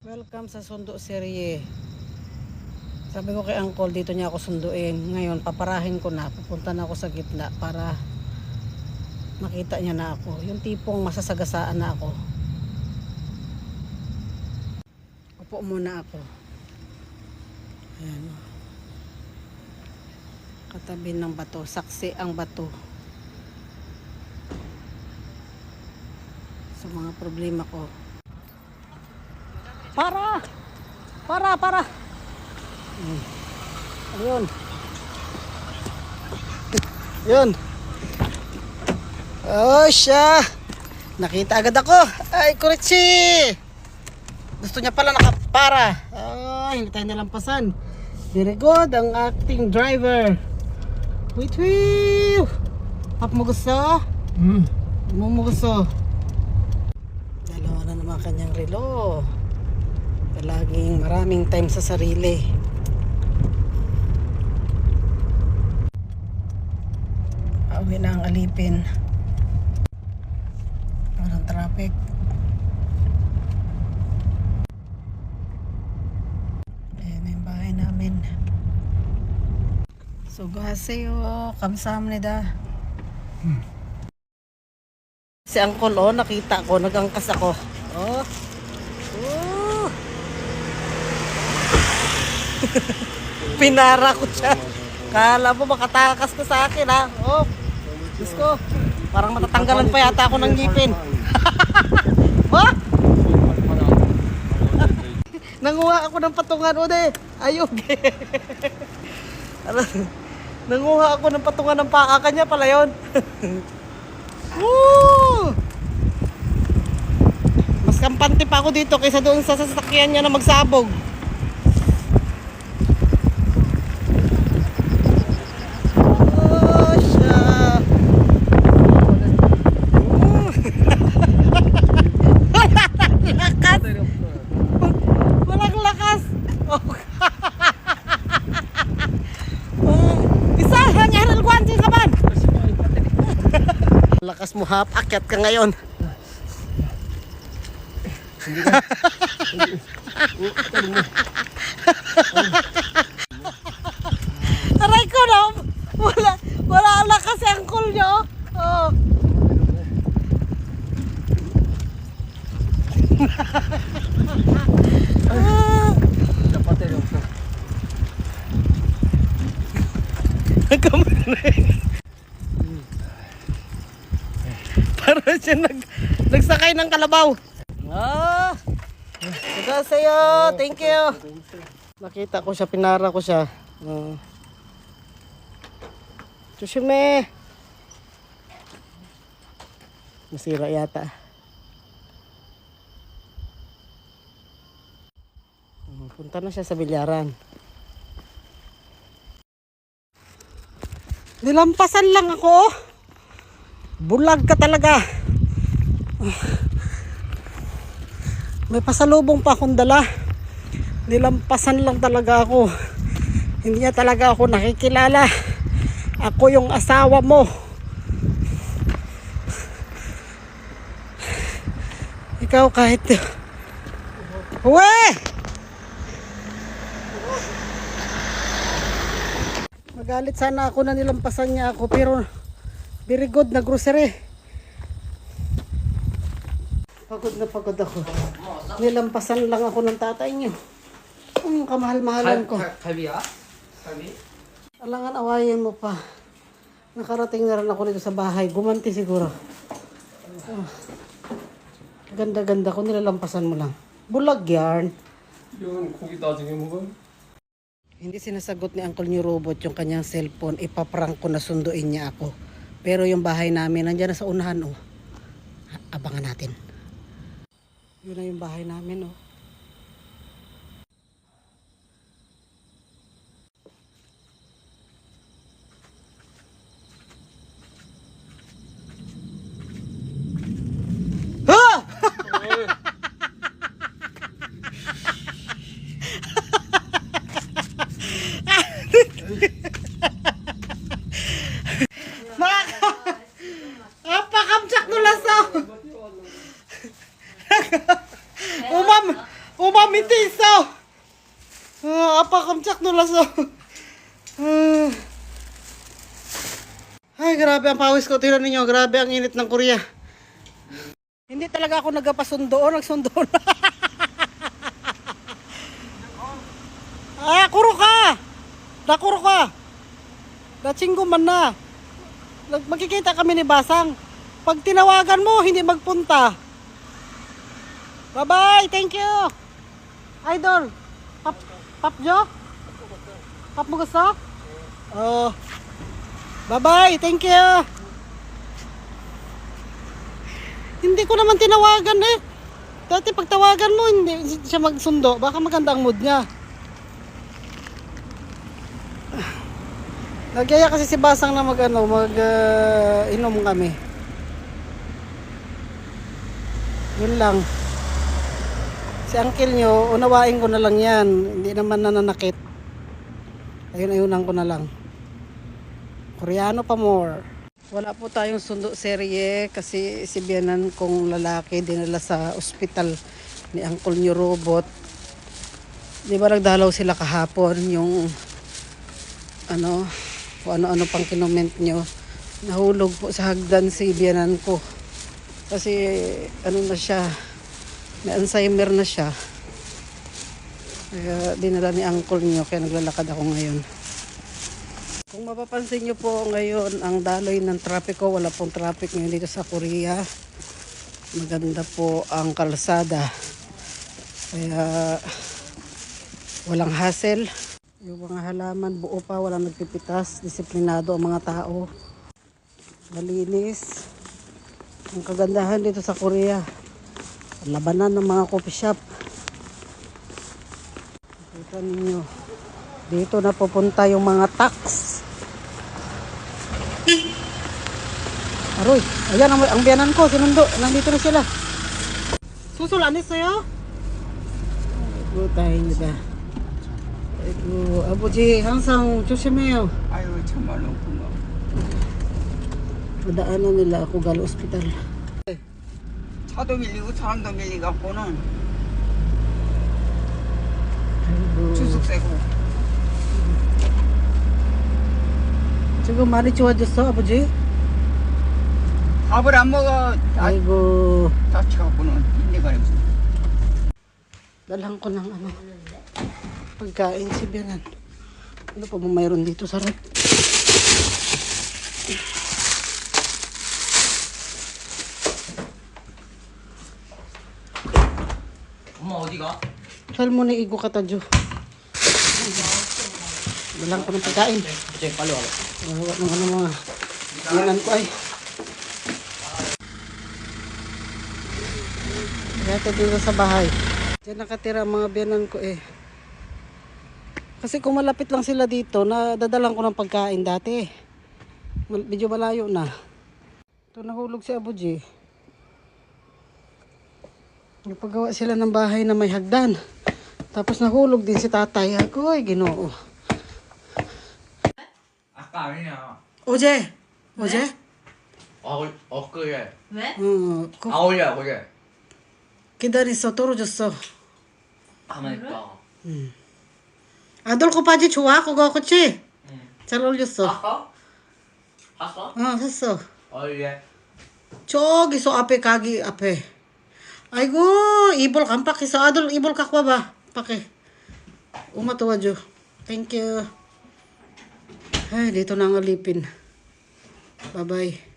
Welcome sa Sundo Serye. Sabi ko kay Uncle, dito niya ako sunduin. Ngayon, paparahin ko na. Pupunta na ako sa gitna para makita niya na ako. Yung tipong masasagasaan na ako. Upo muna ako. Ayan. Katabi ng bato. Saksi ang bato. Sa mga problema ko. Para. Ayun. Yun. Oh, siya. Nakita agad ako. Ay, kuritsi. Gusto niya pala nakapara. Ay, hindi tayo nalampasan. Very good ang acting driver. Wait. Pap mo gusto? Mo gusto? Dalawa na naman kanyang relo. Palaging maraming time sa sarili. Pauwi na ang alipin. Walang traffic. Ayan yung bahay namin. Sugaseyo. Kamsahamnida. Si Uncle, oh, nakita ko. Nagangkas ako. Oh. Pinara ko siya. Kala mo makatakas ka sa akin, ha? Oh. Diyos ko. Parang matatanggalan pa yata ako ng ngipin. What? Nanguha ako ng patungan, Ode. Ayun. Nanguha ako ng patungan ng paa. Kanya pala yun. Woo! Mas kampante pa ako dito kaysa doon sa sasakyan niya na magsabog. Oh, siya. Walang lakas. Oh. Isa, hanyaral guanti ka man. Lakas mo, hap, akyat ka ngayon. Aray ko na, wala lakas si Uncle nyo. Oh. Para siya nagsakay ng kalabaw. Ah, ito sa'yo. Thank you. Nakita ko siya, pinara ko siya. Tsushime. Masira yata. Punta na siya sa bilyaran. Nilampasan lang ako. Bulag ka talaga. May pasalubong pa akong dala. Nilampasan lang talaga ako. Hindi niya talaga ako nakikilala. Ako yung asawa mo. Ikaw kahit... Uwe! Magalit sana ako na nilampasan niya ako, pero very good na grocery. Pagod na pagod ako. Nilampasan lang ako ng tatay niyo. Ang kamahal-mahalan ko. Alangan awayin mo pa. Nakarating na rin ako dito sa bahay. Gumanti siguro. Ganda-ganda ko, nilalampasan mo lang. Bulag yarn. Yung 고기 나중에 먹어? Hindi sinasagot ni Uncle New Robot yung kanyang cellphone. Ipaprank ko na sunduin niya ako. Pero yung bahay namin, nandiyan na sa unahan, oh. Abangan natin. Yun na yung bahay namin, oh. Apakamsak no lasaw. Umam Hindi so. Apa kamtsak nulaso. Ay, grabe ang pawis ko. Tingnan ninyo, grabe ang init ng Korea. Hindi talaga ako nagpasundo, nagsundo na. Kuro ka! Nakuro ka! Datsinggo man na. Magkikita kami ni Basang. Pag tinawagan mo, hindi magpunta. Bye-bye! Thank you! Idol! Pap Jo? Pap mo gusto? Oh. Bye-bye! Thank you! Hindi ko naman tinawagan eh. Dati pag tawagan mo, hindi siya magsundo. Baka maganda ang mood niya. Nagyaya kasi si Basang na inom kami. Yun lang. Si uncle nyo, unawain ko na lang yan. Hindi naman nananakit. Ayunan ko na lang. Koreano pa more. Wala po tayong sundo serye kasi si biyanan kong lalaki dinala sa ospital ni uncle nyo robot. Di ba nagdalaw sila kahapon yung kung ano-ano pang kinoment nyo. Nahulog po sa hagdan si biyanan ko. Kasi na siya, may Alzheimer na siya. Kaya dinala ni uncle nyo, kaya naglalakad ako ngayon. Kung mapapansin nyo po ngayon, ang daloy ng trapiko, wala pong traffic ngayon dito sa Korea. Maganda po ang kalsada. Kaya walang hassle. Yung mga halaman, buo pa, walang nagpipitas. Disiplinado ang mga tao. Malinis. Ang kagandahan dito sa Korea, labanan ng mga coffee shop. Kita ninyo, dito na pupunta yung mga tax. Aroy, ayan ang biyanan ko, sinundo. Nandito na sila. Susulanis sa'yo? Tayo nyo ba? 아이고, 아버지 항상 조심해요. 아유 정말로 고마워. Madaanan nila ako gal ospital. 차도 밀리고 사람도 밀리갖고는 아이고. 주석 세고. 지금 많이 좋아졌어, 아버지? 밥을 안 먹어. 아이고. 다쳐갖고는 인내가 없어. Dalhan ko ng pagkain si Bianan. Ano pa ba mayroon dito sa rep? 엄마 어디가? Sal mo na igo ka tadyo. Dalhan ko ng pagkain. 갑자기 빨리 와봐. Wawa ng mga Bianan ko ay. Dito dito sa bahay. Diyan nakatira ang mga biyanan ko eh. Kasi kung malapit lang sila dito, nadadalang ko ng pagkain dati. Medyo malayo na. Ito nahulog si Abu G. Nagpagawa sila ng bahay na may hagdan. Tapos nahulog din si tatay. Ako'y Ginoo. 아까 아니야. Oje! Oje? 그래. 왜? 어울려 그래. 기다렸어. 떨어졌어. 가만히 있다. 아들 코파지 좋아? 그거 그치? 잘 어울렸어. 봤어? 샀어. 예. 저기서 앞에 가기 앞에. 아이고 이불 깜빡했어. 아들 이불 갖고 와봐. 밖에. 엄마 도와줘. 땡큐. Ay, dito na ang alipin. Bye-bye.